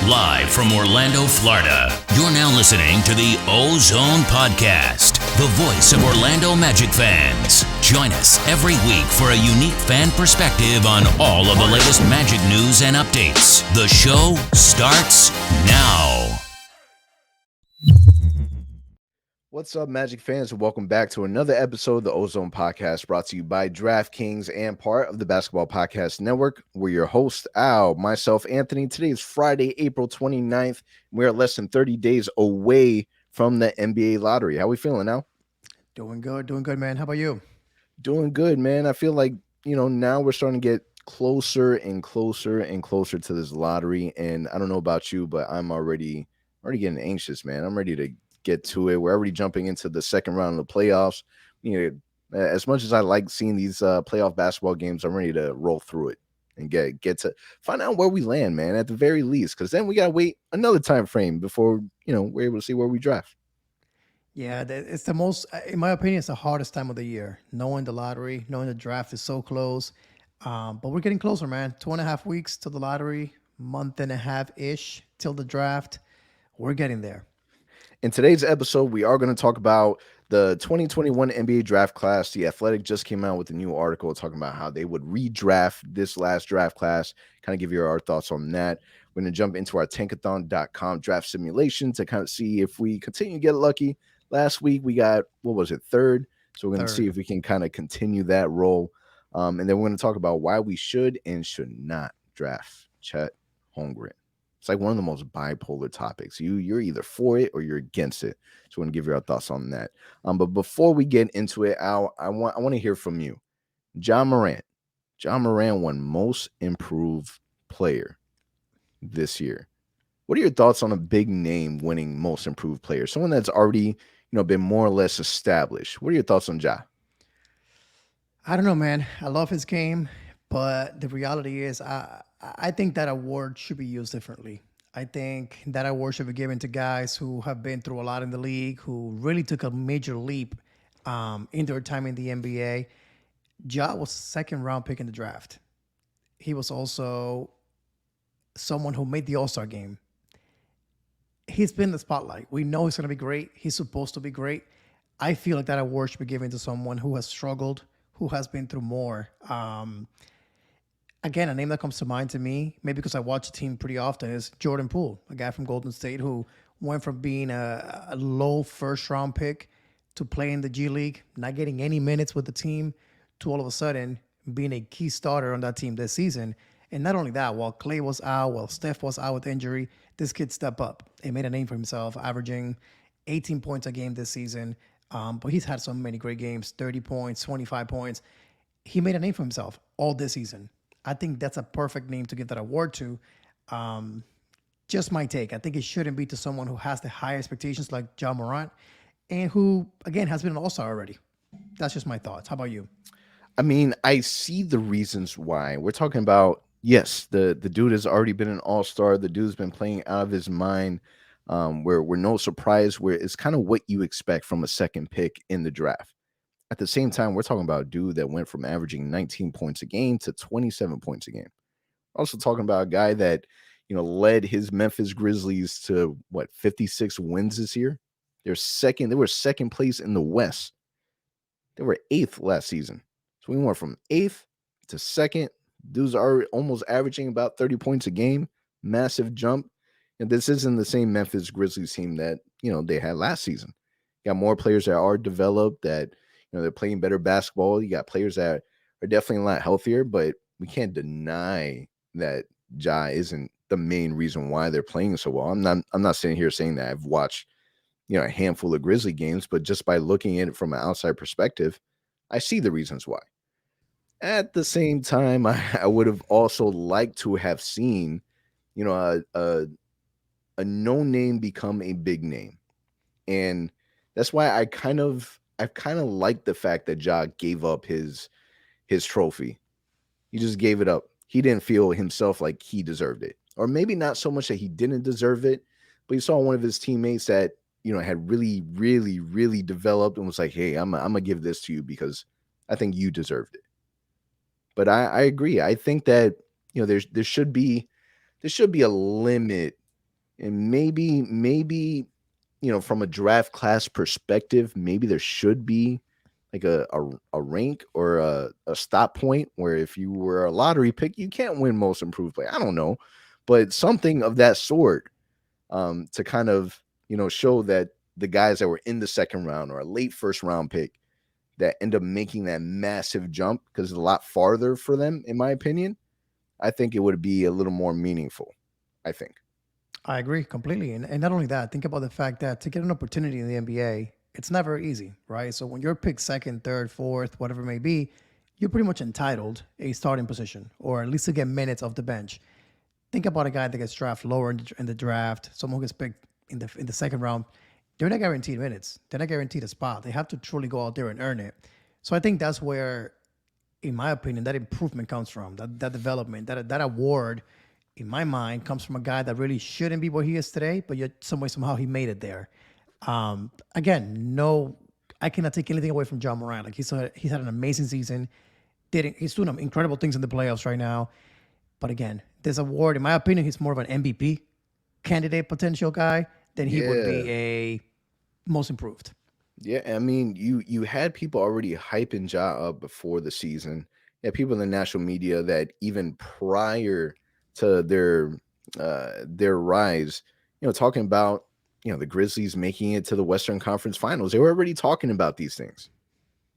Live from Orlando, Florida, you're now listening to the OZone Podcast, the voice of Orlando Magic fans. Join us every week for a unique fan perspective on all of the latest Magic news and updates. The show starts now. What's up, Magic fans, and welcome back to another episode of the OZone Podcast, brought to you by DraftKings and part of the Basketball Podcast Network. We're your host, Al, myself, Anthony. Today is Friday, April 29th. We're less than 30 days away from the NBA lottery. How we feeling now? Doing good, man. How about you? Doing good, man. I feel like, now we're starting to get closer and closer and closer to this lottery, and I don't know about you, but I'm already getting anxious, man. I'm ready to get to it. We're already jumping into the second round of the playoffs. As much as I like seeing these playoff basketball games, I'm ready to roll through it and get to find out where we land, man, at the very least, because then we gotta wait another time frame before we're able to see where we draft. Yeah, it's the most, in my opinion, it's the hardest time of the year. Knowing the lottery, knowing the draft is so close, but we're getting closer, man. 2.5 weeks to the lottery, month and a half ish till the draft. We're getting there. In today's episode, we are going to talk about the 2021 NBA draft class. The Athletic just came out with a new article talking about how they would redraft this last draft class, kind of give you our thoughts on that. We're going to jump into our tankathon.com draft simulation to kind of see if we continue to get lucky. Last week, we got, third? So we're going to see if we can kind of continue that role. And then we're going to talk about why we should and should not draft Chet Holmgren. It's like one of the most bipolar topics. You're either for it or you're against it. So I want to give you our thoughts on that. But before we get into it, Al, I want to hear from you. John Morant won Most Improved Player this year. What are your thoughts on a big name winning Most Improved Player? Someone that's already been more or less established. What are your thoughts on Ja? I don't know, man. I love his game, but the reality is I think that award should be used differently. I think that award should be given to guys who have been through a lot in the league, who really took a major leap in their time in the NBA. Ja was second round pick in the draft. He was also someone who made the All-Star game. He's been in the spotlight. We know he's going to be great. He's supposed to be great. I feel like that award should be given to someone who has struggled, who has been through more. Again, a name that comes to mind to me, maybe because I watch the team pretty often, is Jordan Poole, a guy from Golden State who went from being a low first-round pick to playing the G League, not getting any minutes with the team, to all of a sudden being a key starter on that team this season. And not only that, while Clay was out, while Steph was out with injury, this kid stepped up and made a name for himself, averaging 18 points a game this season. But he's had so many great games, 30 points, 25 points. He made a name for himself all this season. I think that's a perfect name to give that award to. Just my take. I think it shouldn't be to someone who has the high expectations like Ja Morant and who, again, has been an all-star already. That's just my thoughts. How about you? I mean, I see the reasons why. We're talking about, yes, the dude has already been an all-star. The dude's been playing out of his mind. We're no surprise where it's kind of what you expect from a second pick in the draft. At the same time, we're talking about a dude that went from averaging 19 points a game to 27 points a game. Also talking about a guy that, led his Memphis Grizzlies to 56 wins this year. They were second place in the West. They were 8th last season. So we went from 8th to 2nd. Dudes are almost averaging about 30 points a game. Massive jump. And this isn't the same Memphis Grizzlies team that, they had last season. You got more players that are developed, that they're playing better basketball. You got players that are definitely a lot healthier, but we can't deny that Ja isn't the main reason why they're playing so well. I'm not sitting here saying that I've watched, a handful of Grizzly games, but just by looking at it from an outside perspective, I see the reasons why. At the same time, I would have also liked to have seen, a no name become a big name. And that's why I kind of like the fact that Ja gave up his trophy. He just gave it up. He didn't feel himself like he deserved it. Or maybe not so much that he didn't deserve it, but he saw one of his teammates that, had really, really, really developed and was like, hey, I'm going to give this to you because I think you deserved it. But I agree. I think that, there should be a limit And maybe, from a draft class perspective, maybe there should be like a rank or a stop point where if you were a lottery pick, you can't win most improved player. I don't know, but something of that sort, to kind of, show that the guys that were in the second round or a late first round pick that end up making that massive jump because it's a lot farther for them, in my opinion, I think it would be a little more meaningful. I think. I agree completely. And not only that, think about the fact that to get an opportunity in the NBA, it's never easy, right? So when you're picked second, third, fourth, whatever it may be, you're pretty much entitled a starting position or at least to get minutes off the bench. Think about a guy that gets drafted lower in the draft, someone who gets picked in the second round. They're not guaranteed minutes. They're not guaranteed a spot. They have to truly go out there and earn it. So I think that's where, in my opinion, that improvement comes from. That development, that award, in my mind, comes from a guy that really shouldn't be where he is today, but yet some way somehow he made it there. Again, no, I cannot take anything away from John Morant. Like he's had an amazing season. He's doing incredible things in the playoffs right now. But again, this award, in my opinion, he's more of an MVP candidate potential guy than he would be Yeah. a most improved. Yeah, I mean, you had people already hyping Ja up before the season. Yeah, people in the national media that even prior to their rise, talking about the Grizzlies making it to the Western Conference Finals. They were already talking about these things.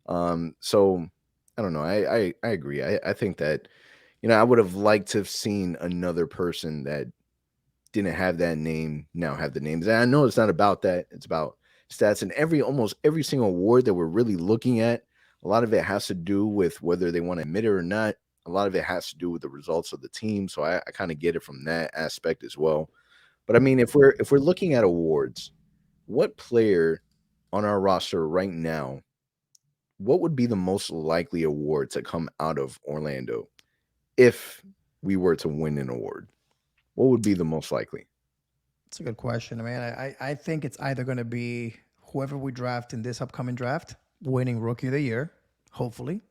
So I don't know. I agree. I think that I would have liked to have seen another person that didn't have that name now have the names. And I know it's not about that. It's about stats, and almost every single award that we're really looking at, a lot of it has to do with whether they want to admit it or not. A lot of it has to do with the results of the team. So I kind of get it from that aspect as well. But I mean, if we're looking at awards, what player on our roster right now, what would be the most likely award to come out of Orlando if we were to win an award? What would be the most likely? It's a good question. I mean, I think it's either going to be whoever we draft in this upcoming draft, winning Rookie of the Year, hopefully,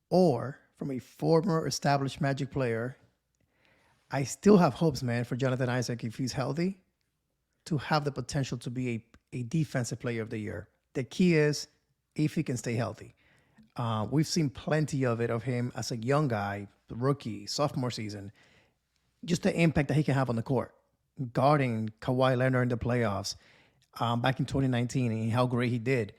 or from a former established Magic player. I still have hopes, man, for Jonathan Isaac if he's healthy to have the potential to be a defensive player of the year. The key is if he can stay healthy. We've seen plenty of him as a young guy, the rookie, sophomore season, just the impact that he can have on the court, guarding Kawhi Leonard in the playoffs back in 2019 and how great he did.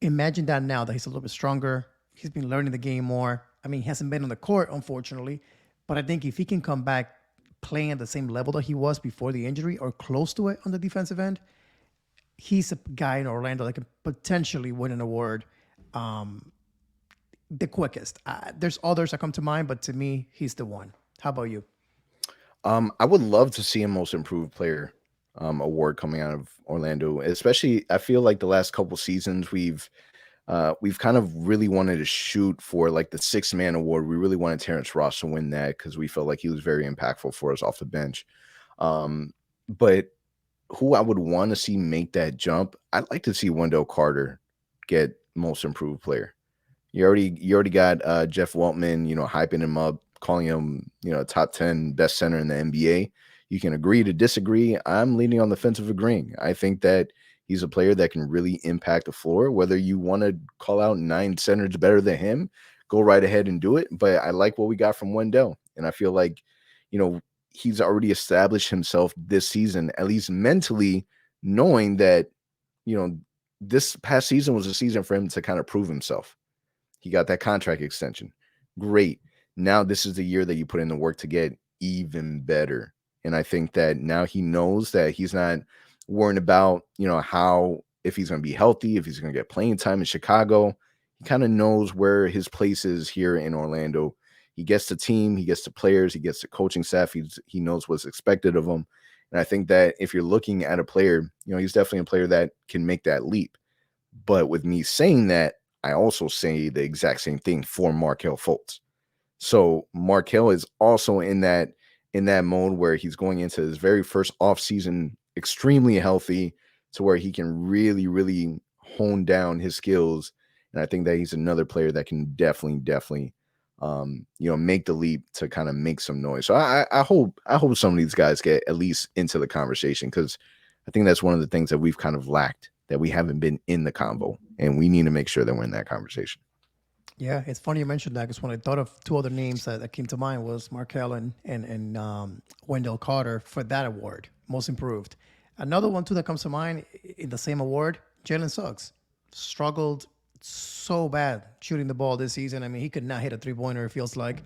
Imagine that now that he's a little bit stronger. He's been learning the game more. I mean, he hasn't been on the court, unfortunately, but I think if he can come back playing at the same level that he was before the injury or close to it on the defensive end, he's a guy in Orlando that can potentially win an award the quickest. There's others that come to mind, but to me, he's the one. How about you? I would love to see a most improved player award coming out of Orlando. Especially, I feel like the last couple seasons we've kind of really wanted to shoot for like the six man award. We really wanted Terrence Ross to win that because we felt like he was very impactful for us off the bench. But who I would want to see make that jump, I'd like to see Wendell Carter get most improved player. You already got Jeff Weltman, hyping him up, calling him, top 10 best center in the NBA. You can agree to disagree. I'm leaning on the fence of agreeing. I think that he's a player that can really impact the floor. Whether you want to call out 9 centers better than him, go right ahead and do it. But I like what we got from Wendell. And I feel like, he's already established himself this season, at least mentally, knowing that, this past season was a season for him to kind of prove himself. He got that contract extension. Great. Now this is the year that you put in the work to get even better. And I think that now he knows that he's not worrying about, how, if he's going to be healthy, if he's going to get playing time in Chicago. He kind of knows where his place is here in Orlando. He gets the team, he gets the players, he gets the coaching staff. He knows what's expected of him. And I think that if you're looking at a player, he's definitely a player that can make that leap. But with me saying that, I also say the exact same thing for Markelle Fultz. So Markelle is also in that mode where he's going into his very first offseason extremely healthy to where he can really, really hone down his skills. And I think that he's another player that can definitely make the leap to kind of make some noise. So I hope some of these guys get at least into the conversation, because I think that's one of the things that we've kind of lacked, that we haven't been in the convo, and we need to make sure that we're in that conversation. Yeah, it's funny you mentioned that because when I thought of two other names that came to mind was Markel and Wendell Carter for that award, most improved. Another one too that comes to mind in the same award, Jalen Suggs struggled so bad shooting the ball this season. I mean, he could not hit a 3-pointer. It feels like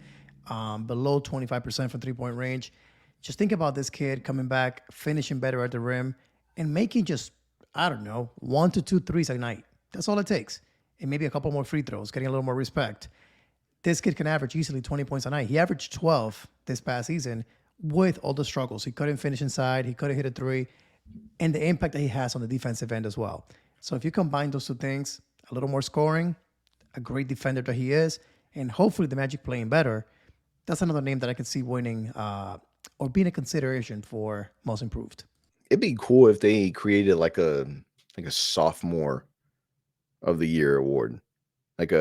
below 25% from 3-point range. Just think about this kid coming back, finishing better at the rim, and making just, I don't know, 1 to 2 threes a night. That's all it takes. And maybe a couple more free throws, getting a little more respect. This kid can average easily 20 points a night. He averaged 12 this past season with all the struggles. He couldn't finish inside. He couldn't hit a three. And the impact that he has on the defensive end as well. So if you combine those two things, a little more scoring, a great defender that he is, and hopefully the Magic playing better, that's another name that I could see winning or being a consideration for most improved. It'd be cool if they created like a sophomore of the year award, like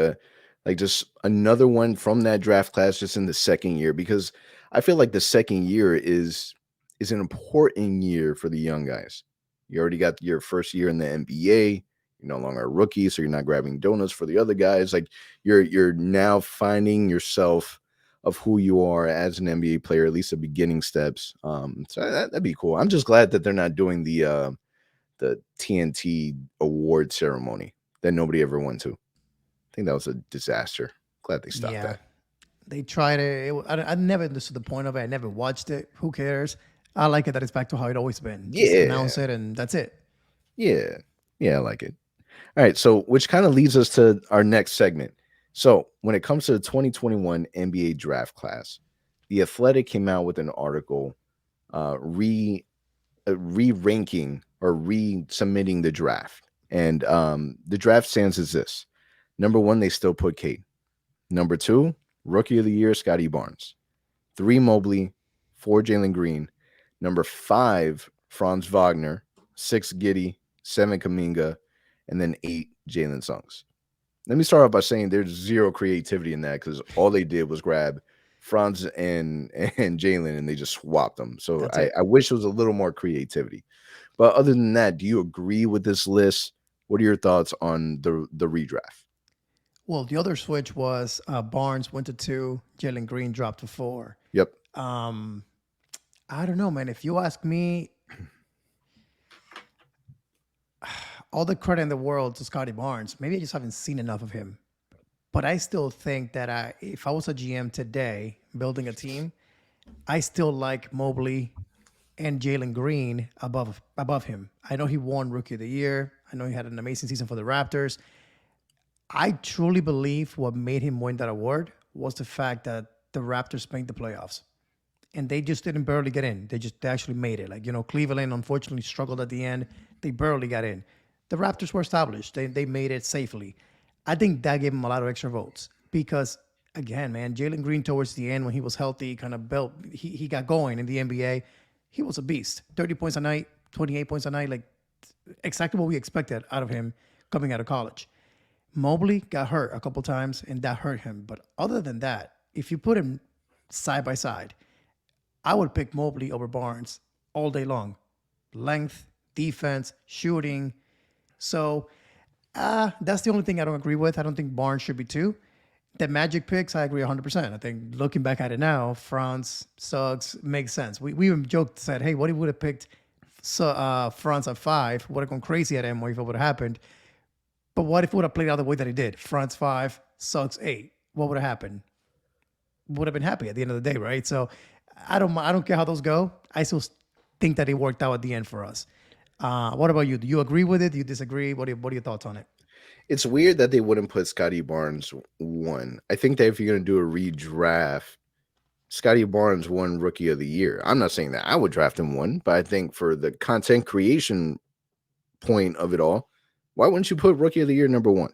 just another one from that draft class, just in the second year, because I feel like the second year is an important year for the young guys. You already got your first year in the NBA. You're no longer a rookie, so you're not grabbing donuts for the other guys. Like you're now finding yourself of who you are as an NBA player, at least the beginning steps. So that'd be cool. I'm just glad that they're not doing the TNT award ceremony that nobody ever went to. I think that was a disaster. Glad they stopped Yeah, that. they tried it. I never understood the point of it. I never watched it. Who cares? I like it that it's back to how it always been. Just Yeah, announce it and that's it. yeah, I like it. All right, so which kind of leads us to our next segment. So when it comes to the 2021 NBA draft class, the Athletic came out with an article re-ranking or re-submitting the draft. And the draft stands as this. Number 1, they still put Cade. Number 2, Rookie of the Year, Scotty Barnes. 3, Mobley. 4, Jalen Green. Number 5, Franz Wagner. 6, Giddey. 7, Kuminga. And then 8, Jalen Suggs. Let me start off by saying there's zero creativity in that, because all they did was grab Franz and Jalen and they just swapped them. So I wish there was a little more creativity. But other than that, do you agree with this list? What are your thoughts on the redraft? Well, the other switch was Barnes went to 2, Jalen Green dropped to 4. Yep. I don't know, man. If you ask me, all the credit in the world to Scotty Barnes. Maybe I just haven't seen enough of him. But I still think that if I was a GM today building a team, I still like Mobley and Jalen Green above him. I know he won Rookie of the Year. I know he had an amazing season for the Raptors. I truly believe what made him win that award was the fact that the Raptors made the playoffs. And they just didn't barely get in. They actually made it. Like, Cleveland unfortunately struggled at the end. They barely got in. The Raptors were established. They made it safely. I think that gave him a lot of extra votes because, again, man, Jalen Green towards the end when he was healthy, kind of built, he got going in the NBA. He was a beast. 30 points a night, 28 points a night, like exactly what we expected out of him coming out of college. Mobley got hurt a couple times, and that hurt him. But other than that, if you put him side by side, I would pick Mobley over Barnes all day long. Length, defense, shooting. So that's the only thing I don't agree with. I don't think Barnes should be 2. The Magic picks, I agree 100%. I think looking back at it now, Franz, Suggs makes sense. We even joked, said, hey, what if we would have picked Franz at 5? Would have gone crazy at him if it would have happened. But what if it would have played out the way that it did? Franz 5, Suggs 8. What would have happened? Would have been happy at the end of the day, right? So I don't care how those go. I still think that it worked out at the end for us. What about you? Do you agree with it? Do you disagree? What are your thoughts on it? It's weird that they wouldn't put Scotty Barnes 1. I think that if you're going to do a redraft, Scotty Barnes won Rookie of the Year. I'm not saying that I would draft him 1, but I think for the content creation point of it all, why wouldn't you put Rookie of the Year number 1?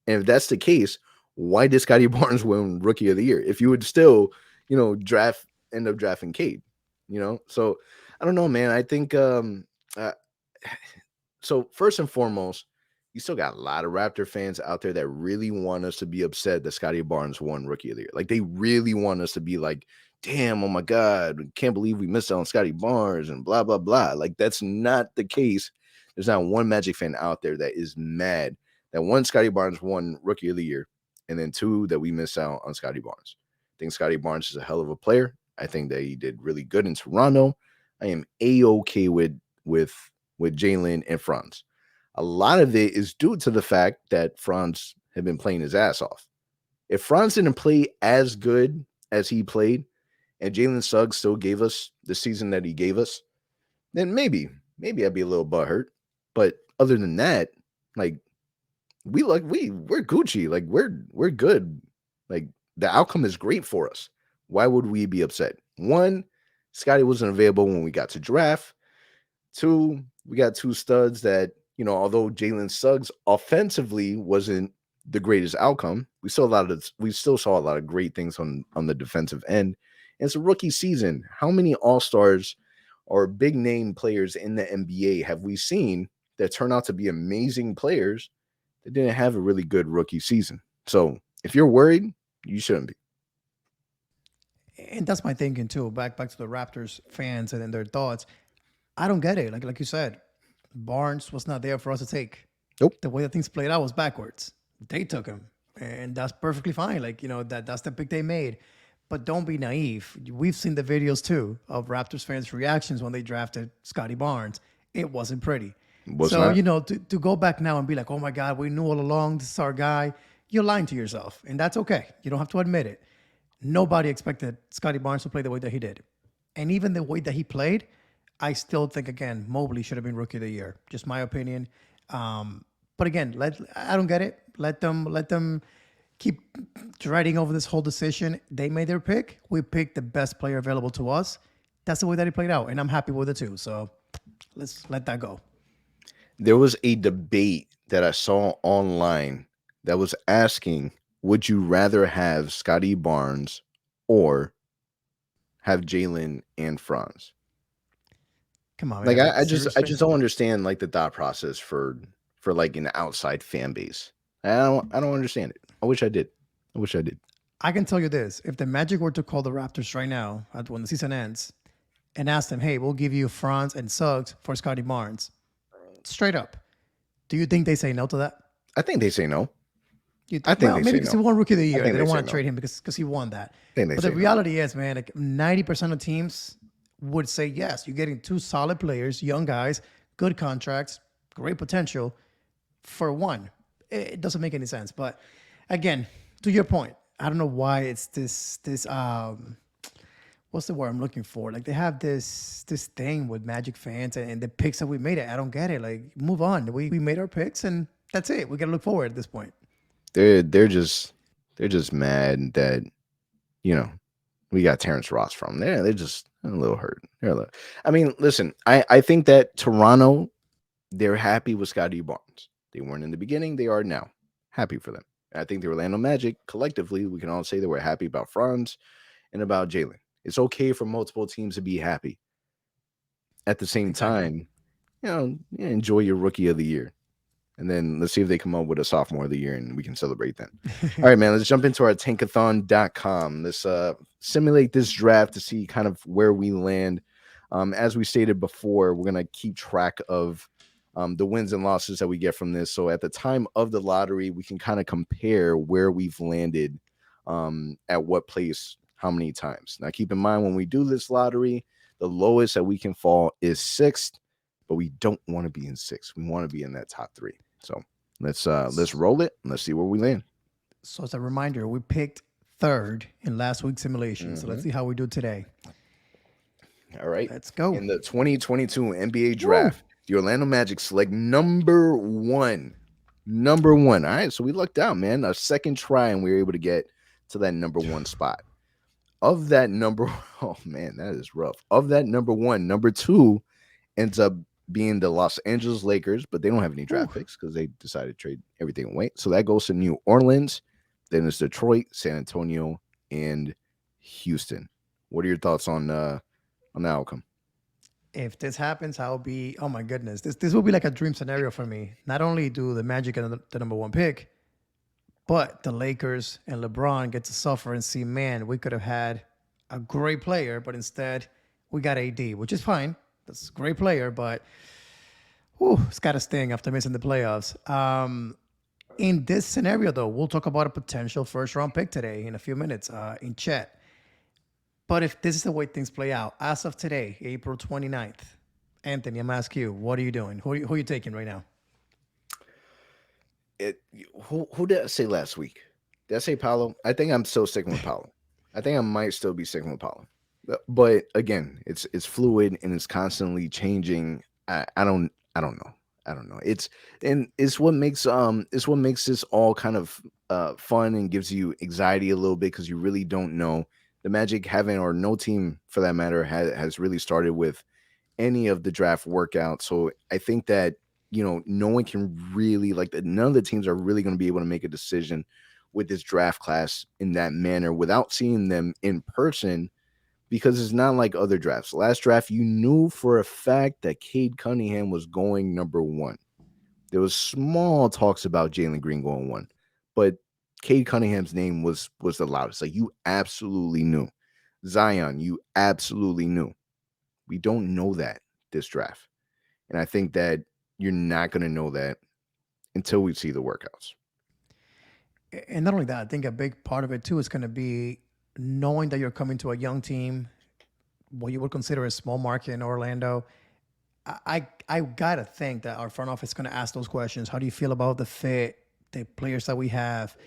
And if that's the case, why did Scotty Barnes win Rookie of the Year? If you would still, end up drafting Cade, So I don't know, man. I think so first and foremost, you still got a lot of Raptor fans out there that really want us to be upset that Scottie Barnes won Rookie of the Year. Like, they really want us to be like, damn, oh my God, can't believe we missed out on Scottie Barnes and blah, blah, blah. Like, that's not the case. There's not one Magic fan out there that is mad that one, Scottie Barnes won Rookie of the Year, and then two, that we missed out on Scottie Barnes. I think Scottie Barnes is a hell of a player. I think that he did really good in Toronto. I am A-okay with Jalen and Franz. A lot of it is due to the fact that Franz had been playing his ass off. If Franz didn't play as good as he played, and Jalen Suggs still gave us the season that he gave us, then maybe I'd be a little butthurt. But other than that, like, we're Gucci. Like, we're good. Like, the outcome is great for us. Why would we be upset? One, Scottie wasn't available when we got to draft. Two, we got two studs that, although Jalen Suggs offensively wasn't the greatest outcome, we still saw a lot of great things on the defensive end. And it's a rookie season. How many all-stars or big name players in the NBA have we seen that turn out to be amazing players that didn't have a really good rookie season? So if you're worried, you shouldn't be. And that's my thinking too. Back to the Raptors fans and their thoughts. I don't get it. Like you said, Barnes was not there for us to take. Nope. The way that things played out was backwards. They took him, and that's perfectly fine. Like, that's the pick they made. But don't be naive. We've seen the videos too of Raptors fans' reactions when they drafted Scottie Barnes. It wasn't pretty. To go back now and be like, oh my God, we knew all along this is our guy. You're lying to yourself, and that's okay. You don't have to admit it. Nobody expected Scottie Barnes to play the way that he did. And even the way that he played, I still think, again, Mobley should have been Rookie of the Year. Just my opinion. But again, I don't get it. Let them keep dreading over this whole decision. They made their pick. We picked the best player available to us. That's the way that it played out, and I'm happy with it too. So let's let that go. There was a debate that I saw online that was asking, would you rather have Scottie Barnes or have Jalen and Franz? Come on, like man. I just don't understand like the thought process for like an outside fan base. I don't understand it. I wish I did. I can tell you this: if the Magic were to call the Raptors right now, when the season ends, and ask them, "Hey, we'll give you Franz and Suggs for Scottie Barnes," straight up, do you think they say no to that? I think they say no. I think maybe because he won Rookie of the Year, they don't want to trade him because he won that. But the reality is, man, like 90% of teams would say yes. You're getting two solid players, young guys, good contracts, great potential for one. It doesn't make any sense. But again, to your point, I don't know why it's this what's the word I'm looking for? Like, they have this thing with Magic fans and the picks that we made. I don't get it. Like, move on. We made our picks and that's it. We got to look forward at this point. They're just mad that we got Terrence Ross from there. They're just a little hurt. I mean, listen, I think that Toronto, they're happy with Scottie Barnes. They weren't in the beginning. They are now. Happy for them. I think the Orlando Magic, collectively, we can all say that we're happy about Franz and about Jalen. It's okay for multiple teams to be happy. At the same time, enjoy your Rookie of the Year. And then let's see if they come up with a Sophomore of the Year and we can celebrate then. All right, man, let's jump into our tankathon.com. Let's simulate this draft to see kind of where we land. As we stated before, we're going to keep track of the wins and losses that we get from this. So at the time of the lottery, we can kind of compare where we've landed at what place, how many times. Now, keep in mind, when we do this lottery, the lowest that we can fall is 6th, but we don't want to be in 6th. We want to be in that top 3. So let's roll it and let's see where we land. So as a reminder, we picked 3rd in last week's simulation. So let's see how we do today. All right. Let's go. In the 2022 NBA draft, the Orlando Magic select number 1. Number 1. All right. So we lucked out, man. A second try and we were able to get to that number 1 spot. Of that number, oh man, that is rough. Of that number 1, number 2 ends up being the Los Angeles Lakers, but they don't have any draft picks because they decided to trade everything away. So that goes to New Orleans. Then it's Detroit, San Antonio, and Houston. What are your thoughts on the outcome? If this happens, I'll be, oh my goodness, this will be like a dream scenario for me. Not only do the Magic and the number one pick, but the Lakers and LeBron get to suffer and see, man, we could have had a great player, but instead we got AD, which is fine. That's a great player, but whew, it's got to sting after missing the playoffs. In this scenario, though, we'll talk about a potential first round pick today in a few minutes in Chet. But if this is the way things play out, as of today, April 29th, Anthony, I'm asking you, what are you doing? Who are you taking right now? It, who did I say last week? Did I say Paolo? I think I'm still sticking with Paolo. I think I might still be sticking with Paolo. But again, it's fluid and it's constantly changing. I don't know. I don't know. It's what makes this all kind of fun and gives you anxiety a little bit because you really don't know. The Magic haven't, or no team for that matter, has really started with any of the draft workouts. So I think that no one can really none of the teams are really going to be able to make a decision with this draft class in that manner without seeing them in person because it's not like other drafts. Last draft, you knew for a fact that Cade Cunningham was going number one. There was small talks about Jalen Green going one, but Cade Cunningham's name was the loudest. Like you absolutely knew. Zion, you absolutely knew. We don't know that this draft. And I think that you're not going to know that until we see the workouts. And not only that, I think a big part of it too is going to be knowing that you're coming to a young team, what you would consider a small market in Orlando. I gotta think that our front office is going to ask those questions. How do you feel about the fit, the players that we have,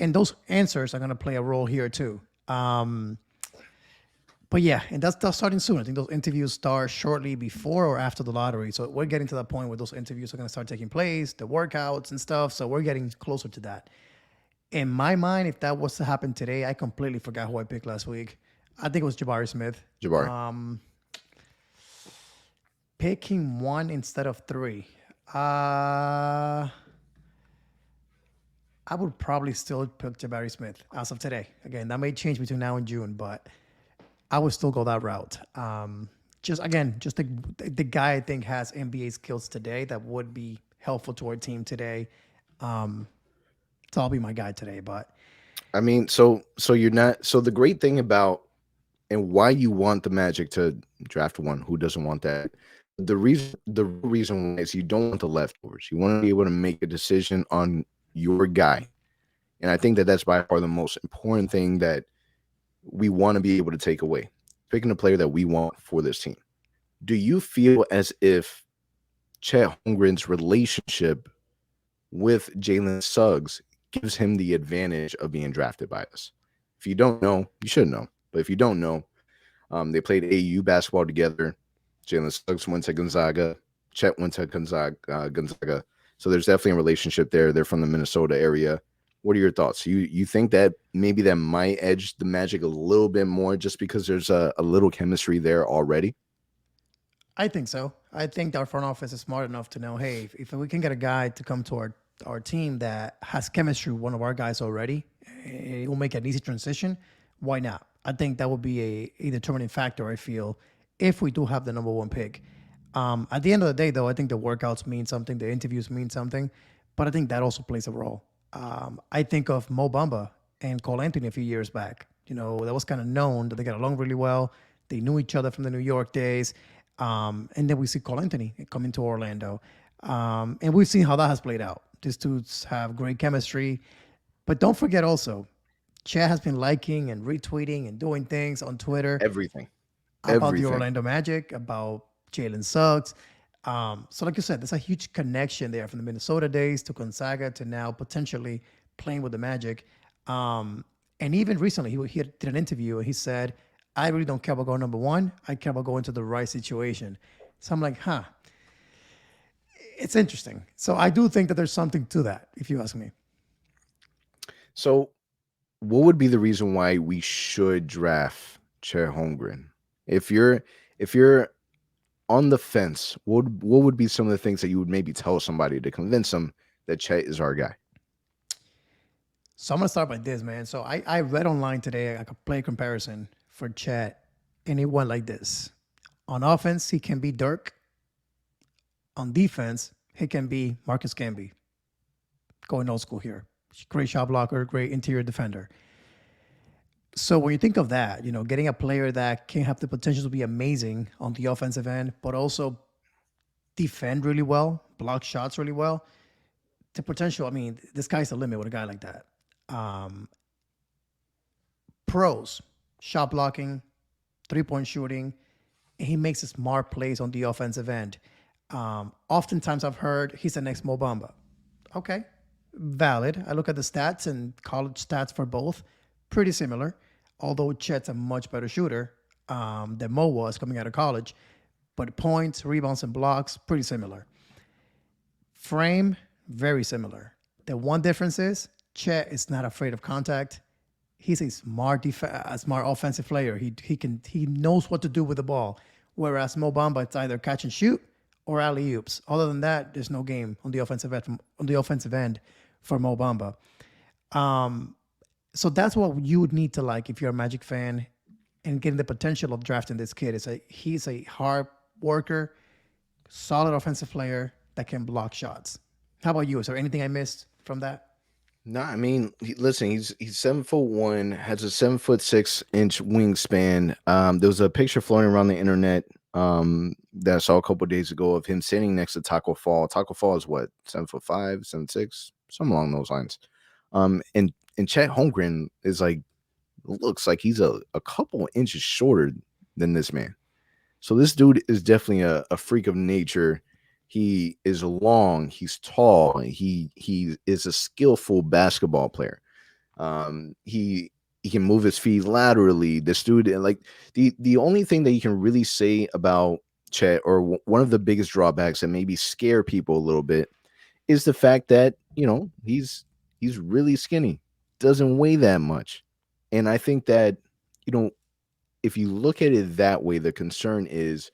and those answers are going to play a role here too. But yeah, and that's starting soon. I think those interviews start shortly before or after the lottery. So we're getting to that point where those interviews are going to start taking place, the workouts and stuff. So we're getting closer to that. In my mind, if that was to happen today, I completely forgot who I picked last week. I think it was Jabari Smith. Jabari. Picking one instead of three. I would probably still pick Jabari Smith as of today. Again, that may change between now and June, but I would still go that route. Just the guy I think has NBA skills today that would be helpful to our team today. So I'll be my guy today. But I mean, so you're not. So the great thing about and why you want the Magic to draft one, who doesn't want that? The reason why is you don't want the leftovers. You want to be able to make a decision on your guy, and I think that that's by far the most important thing that we want to be able to take away. Picking a player that we want for this team. Do you feel as if Chet Holmgren's relationship with Jalen Suggs gives him the advantage of being drafted by us? If you don't know, you should know. But if you don't know, they played AU basketball together. Jalen Suggs went to Gonzaga. Chet went to Gonzaga. So there's definitely a relationship there. They're from the Minnesota area. What are your thoughts? You think that maybe that might edge the Magic a little bit more just because there's a little chemistry there already? I think so. I think our front office is smart enough to know, hey, if we can get a guy to come to our team that has chemistry with one of our guys already, it will make an easy transition. Why not? I think that would be a determining factor, I feel, if we do have the number one pick. At the end of the day, though, I think the workouts mean something, the interviews mean something, but I think that also plays a role. I think of Mo Bamba and Cole Anthony a few years back. That was kind of known that they got along really well. They knew each other from the New York days. And then we see Cole Anthony coming to Orlando. And we've seen how that has played out. These dudes have great chemistry. But don't forget also, Chet has been liking and retweeting and doing things on Twitter. Everything. About the Orlando Magic, about Jalen Suggs. So like you said, there's a huge connection there from the Minnesota days to Gonzaga to now potentially playing with the Magic. And even recently, he did an interview and he said, I really don't care about going number one. I care about going to the right situation. So I'm like, it's interesting. So I do think that there's something to that, if you ask me. So what would be the reason why we should draft Chet Holmgren? If you're on the fence, what would be some of the things that you would maybe tell somebody to convince them that Chet is our guy? So I'm going to start by this, man. So I read online today like a play comparison for Chet, and it went like this. On offense, he can be Dirk. On defense, he can be Marcus Camby. Going old school here. Great shot blocker, great interior defender. So when you think of that, getting a player that can have the potential to be amazing on the offensive end, but also defend really well, block shots really well, the potential, I mean, the sky's the limit with a guy like that. Um, Pros, shot blocking, 3-point shooting. He makes smart plays on the offensive end. Oftentimes I've heard he's the next Mo Bamba. Okay, valid. I look at the stats and college stats for both, pretty similar. Although Chet's a much better shooter than Mo was coming out of college, but points, rebounds, and blocks pretty similar. Frame very similar. The one difference is Chet is not afraid of contact. He's a smart offensive player. He knows what to do with the ball. Whereas Mo Bamba, it's either catch and shoot or alley oops. Other than that, there's no game on the offensive end for Mo Bamba. So that's what you would need to like if you're a Magic fan and getting the potential of drafting this kid. He's a hard worker, solid offensive player that can block shots. How about you? Is there anything I missed from that? No, I mean, listen, he's 7'1", has a 7'6" wingspan. There was a picture floating around the internet that I saw a couple of days ago of him standing next to Taco Fall. Taco Fall is what, 7'5", 7'6", something along those lines. And Chet Holmgren is looks like he's a couple inches shorter than this man. So this dude is definitely a freak of nature. He is long, he's tall, he is a skillful basketball player. He can move his feet laterally. This dude, the only thing that you can really say about Chet, or one of the biggest drawbacks that maybe scare people a little bit, is the fact that he's really skinny, doesn't weigh that much. And I think that if you look at it that way, the concern is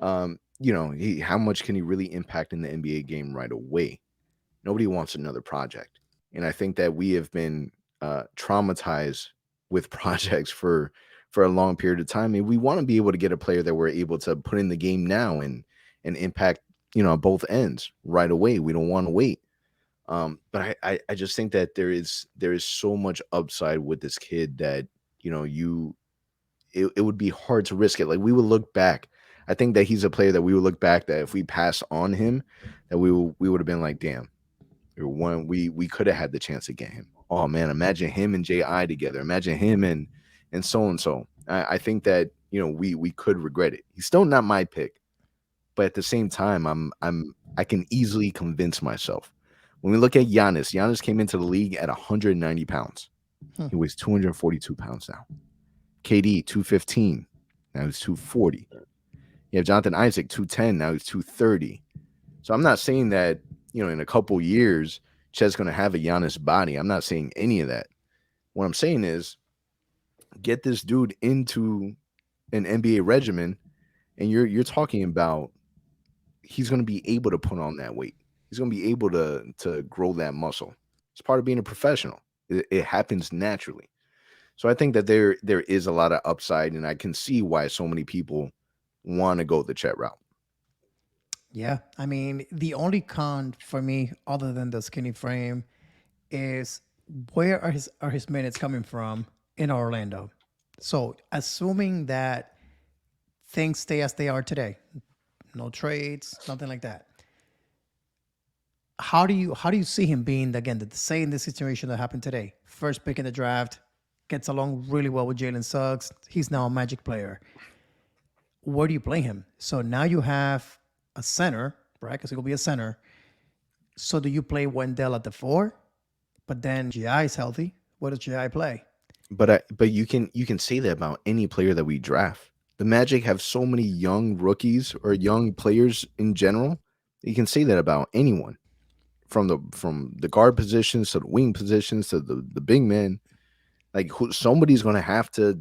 how much can he really impact in the NBA game right away? Nobody wants another project. And I think that we have been traumatized with projects for a long period of time. And we want to be able to get a player that we're able to put in the game now and impact, both ends right away. We don't want to wait. But I just think that there is so much upside with this kid that, it would be hard to risk it. Like, we would look back. I think that he's a player that we would look back that if we pass on him, that we would have been like, damn, we could have had the chance to get him. Oh man, imagine him and J.I. together. Imagine him and so and so. I think that we could regret it. He's still not my pick, but at the same time, I can easily convince myself. When we look at Giannis came into the league at 190 pounds. He weighs 242 pounds now. KD 215. Now he's 240. You have Jonathan Isaac, 210. Now he's 230. So I'm not saying that, in a couple years, Chet's going to have a Giannis body. I'm not saying any of that. What I'm saying is get this dude into an NBA regimen, and you're talking about he's going to be able to put on that weight. He's going to be able to grow that muscle. It's part of being a professional. It happens naturally. So I think that there is a lot of upside, and I can see why so many people want to go the Chet route. Yeah, I mean, the only con for me, other than the skinny frame, is where are his minutes coming from in Orlando? So, assuming that things stay as they are today, no trades, nothing like that. How do you see him being again? Say in this situation that happened today, first pick in the draft, gets along really well with Jalen Suggs. He's now a Magic player. Where do you play him? So now you have a center, right? Because it will be a center. So do you play Wendell at the 4? But then GI is healthy. What does GI play? But you can say that about any player that we draft. The Magic have so many young rookies or young players in general. You can say that about anyone, from the guard positions to the wing positions to the big men. Like, somebody's going to have to,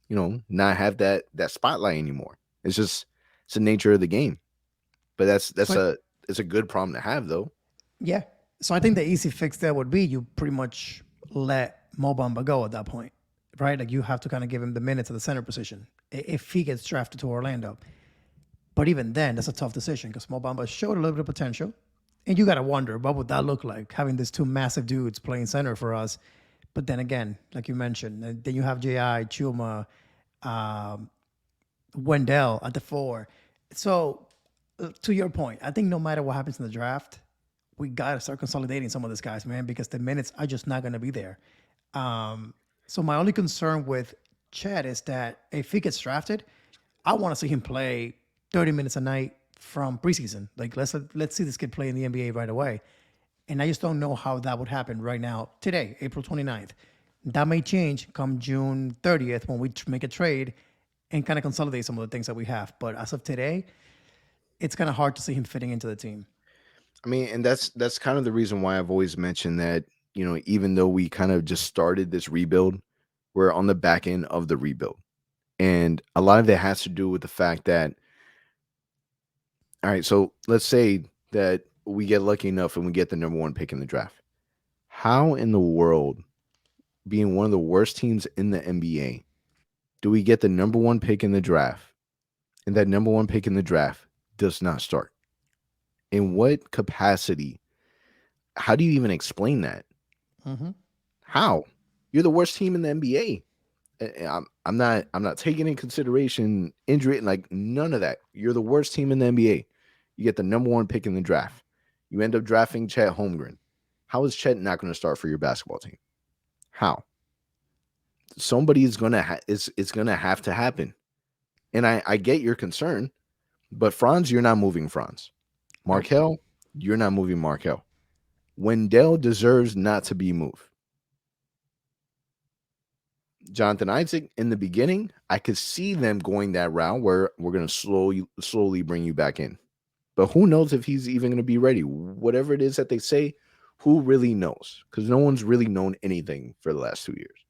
not have that spotlight anymore. It's the nature of the game. But it's a good problem to have, though. Yeah. So I think the easy fix there would be you pretty much let Mo Bamba go at that point. right? Like you have to kind of give him the minutes at the center position if he gets drafted to Orlando. But even then, that's a tough decision because Mo Bamba showed a little bit of potential. And you got to wonder, what would that look like, having these two massive dudes playing center for us? But then again, like you mentioned, then you have J.I., Chuma, um, Wendell at the four. So, to your point, I think no matter what happens in the draft, we got to start consolidating some of these guys, man, because the minutes are just not going to be there. So my only concern with Chet is that if he gets drafted, I want to see him play 30 minutes a night from preseason. Like let's see this kid play in the NBA right away. And I just don't know how that would happen right now, today, April 29th. That may change come June 30th when we make a trade and kind of consolidate some of the things that we have. But as of today, it's kind of hard to see him fitting into the team. I mean, and that's kind of the reason why I've always mentioned that, even though we kind of just started this rebuild, we're on the back end of the rebuild. And a lot of that has to do with the fact that, all right, so let's say that we get lucky enough and we get the number one pick in the draft. How in the world, being one of the worst teams in the NBA, do we get the number one pick in the draft? And that number one pick in the draft does not start. In what capacity? How do you even explain that? Mm-hmm. How? You're the worst team in the NBA. I'm not taking in consideration injury and like none of that. You're the worst team in the NBA. You get the number one pick in the draft. You end up drafting Chet Holmgren. How is Chet not going to start for your basketball team? How? Somebody is going to it's going to have to happen. And I get your concern, but Franz, you're not moving Franz. Markel, you're not moving Markel. Wendell deserves not to be moved. Jonathan Isaac, in the beginning, I could see them going that route where we're going to slowly bring you back in. But who knows if he's even going to be ready? Whatever it is that they say, who really knows? Because no one's really known anything for the last 2 years.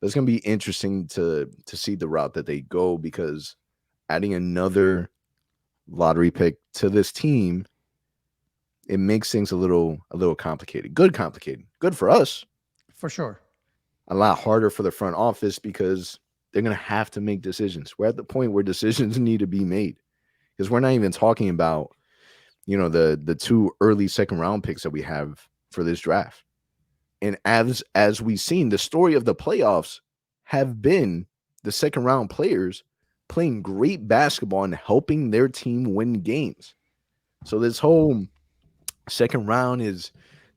But it's going to be interesting to see the route that they go, because adding another lottery pick to this team, it makes things a little complicated. Complicated. Good for us. For sure. A lot harder for the front office because they're going to have to make decisions. We're at the point where decisions need to be made, because we're not even talking about, the two early second round picks that we have for this draft. And as we've seen, the story of the playoffs have been the second round players playing great basketball and helping their team win games. So this whole second round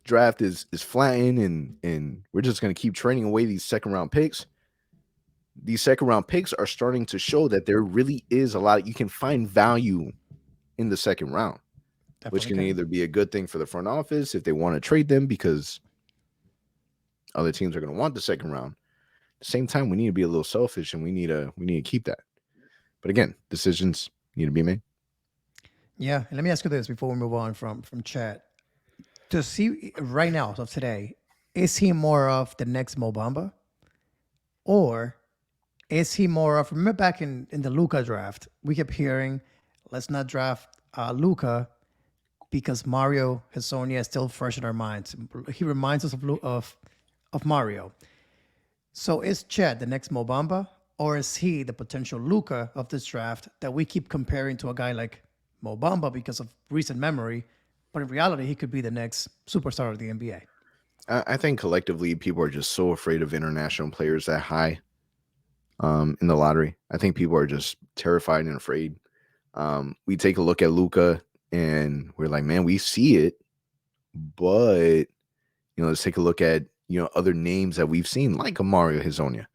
draft is flattened, and we're just going to keep trading away these second round picks. These second round picks are starting to show that there really is a lot. You can find value in the second round, which can either be a good thing for the front office if they want to trade them because other teams are going to want the second round. At the same time, we need to be a little selfish, and we need to keep that. But again, decisions need to be made. Yeah, and let me ask you this before we move on from Chet. To see right now, so today, is he more of the next Mo Bamba? Or is he more of, remember back in the Luka draft, we kept hearing, let's not draft Luka because Mario Hezonja is still fresh in our minds. He reminds us of Mario. So is Chet the next Mo Bamba, or is he the potential Luka of this draft that we keep comparing to a guy like Mo Bamba because of recent memory, but in reality, he could be the next superstar of the NBA? I think collectively, people are just so afraid of international players that high in the lottery. I think people are just terrified and afraid. We take a look at Luka, and we're like, man, we see it, but let's take a look at other names that we've seen, like a Mario Hezonja.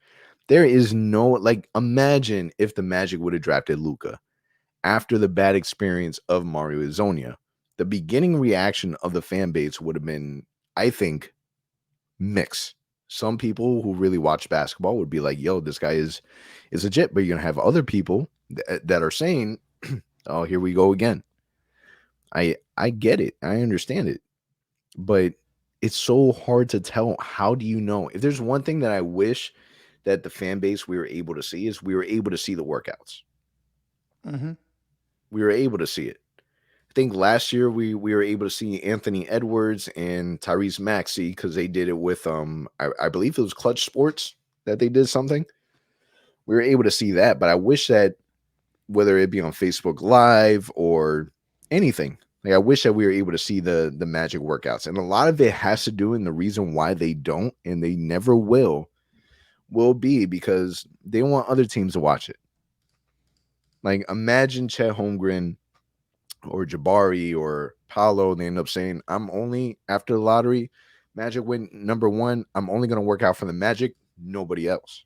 There is no, imagine if the Magic would have drafted Luka after the bad experience of Mario Hezonja. The beginning reaction of the fan base would have been, I think, mixed. Some people who really watch basketball would be like, yo, this guy is legit. But you're going to have other people that are saying, oh, here we go again. I get it. I understand it. But it's so hard to tell. How do you know? If there's one thing that I wish that the fan base we were able to see, is we were able to see the workouts. Mm-hmm. We were able to see it. I think last year we were able to see Anthony Edwards and Tyrese Maxey because they did it with I believe it was Clutch Sports. that they did something. We were able to see that, but I wish that whether it be on Facebook Live or anything, like I wish that we were able to see the Magic workouts. And a lot of it has to do, and the reason why they don't and they never will be because they want other teams to watch it. Like imagine Chet Holmgren or Jabari or Paolo, they end up saying, I'm only, after the lottery, Magic went number 1, I'm only going to work out for the Magic, nobody else.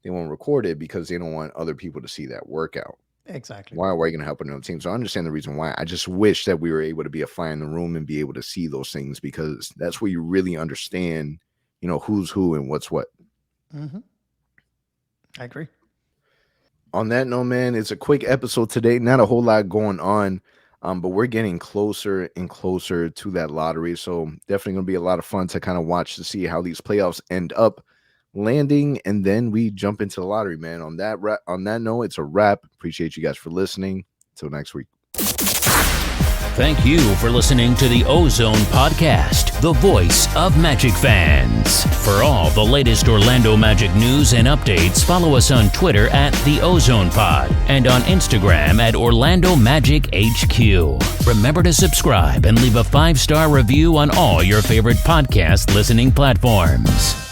They won't record it because they don't want other people to see that workout. Exactly. Why are you going to help another team? So I understand the reason why. I just wish that we were able to be a fly in the room and be able to see those things, because that's where you really understand, you know, who's who and what's what. Mm-hmm. I agree. On that note, man, it's a quick episode today. Not a whole lot going on, but we're getting closer and closer to that lottery. So definitely going to be a lot of fun to kind of watch to see how these playoffs end up landing, and then we jump into the lottery, man. On that note, it's a wrap. Appreciate you guys for listening. Until next week. Thank you for listening to the OZone Podcast, the voice of Magic fans. For all the latest Orlando Magic news and updates, follow us on Twitter at the OZone Pod and on Instagram at Orlando Magic HQ. Remember to subscribe and leave a 5-star review on all your favorite podcast listening platforms.